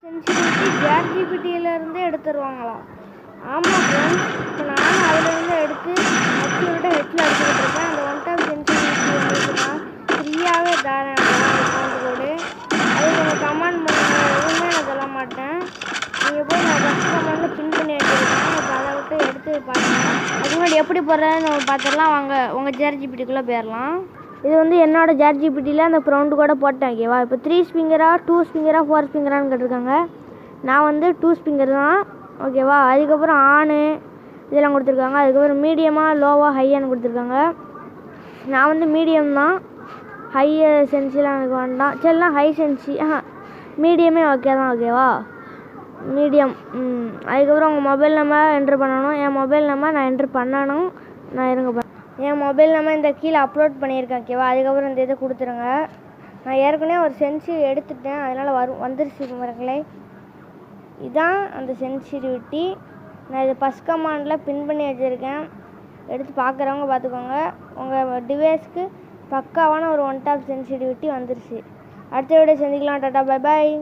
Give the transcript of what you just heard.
Sensitivity ChatGPTயிலேருந்தே எடுத்துருவாங்களா? ஆமாம் friends, இப்போ நானும் அதிலேருந்து எடுத்து அக்யூரேட்டாக ஹெட்டில் அடிச்சுக்கிட்டு இருக்கேன். அந்த ஒன் டைம் சென்சிட்டிவிட்டி உங்களுக்கு நான் ஃப்ரீயாகவே தரேன். அக்கௌண்ட் கோடு அது கொஞ்சம் கமெண்ட் பண்ணுங்கள். எதுவுமே நான் சொல்ல மாட்டேன். நீங்கள் போய் நான் ஃபஸ்ட் கமெண்டில் பின் பண்ணி வச்சுருக்கேன். இப்போ அதை விட்டு எடுத்து பாருங்கள். அதுக்கு முன்னாடி எப்படி போடுறதுன்னு நம்ம பார்த்துடலாம் வாங்க. உங்கள் ChatGPTக்குள்ளே போயிடலாம். இது வந்து என்னோடய ChatGPTயில் அந்த ப்ரௌண்டு கூட போட்டேன். ஓகேவா? இப்போ 3 ஸ்பிங்கரா 2 ஸ்பிங்கரா 4 ஸ்பிங்கரான்னு கேட்டிருக்காங்க. நான் வந்து 2 ஸ்பிங்கர் தான். ஓகேவா? அதுக்கப்புறம் ஆனு இதெல்லாம் கொடுத்துருக்காங்க. அதுக்கப்புறம் மீடியமாக லோவாக ஹையான்னு கொடுத்துருக்காங்க. நான் வந்து மீடியம் தான். ஹை சென்சிலாம் எனக்கு வேண்டாம். சரிலாம் ஹை சென்சி மீடியமே ஓகே தான். ஓகேவா? மீடியம். அதுக்கப்புறம் உங்கள் மொபைல் நம்பர் என்ட்ரு பண்ணணும். என் மொபைல் நம்பர் நான் என்ட்ரு பண்ணணும். நான் இருங்க என் மொபைல் நம்பர் இந்த கீழே அப்லோட் பண்ணியிருக்கேன். ஓகேவா? அதுக்கப்புறம் இந்த இதை கொடுத்துருங்க. நான் ஏற்கனவே ஒரு சென்சி எடுத்துட்டேன். அதனால் வந்துருச்சு மரங்களே. இதுதான் அந்த சென்சிட்டிவிட்டி. நான் இதை ஃபஸ்ட் கமாண்டில் பின் பண்ணி வச்சுருக்கேன். எடுத்து பார்க்குறவங்க பார்த்துக்கோங்க. உங்கள் டிவைஸ்க்கு பக்காவான ஒரு ஒன் டாப் சென்சிட்டிவிட்டி வந்துருச்சு. அடுத்த வீடியோ சந்திக்கலாம். Tata bye bye.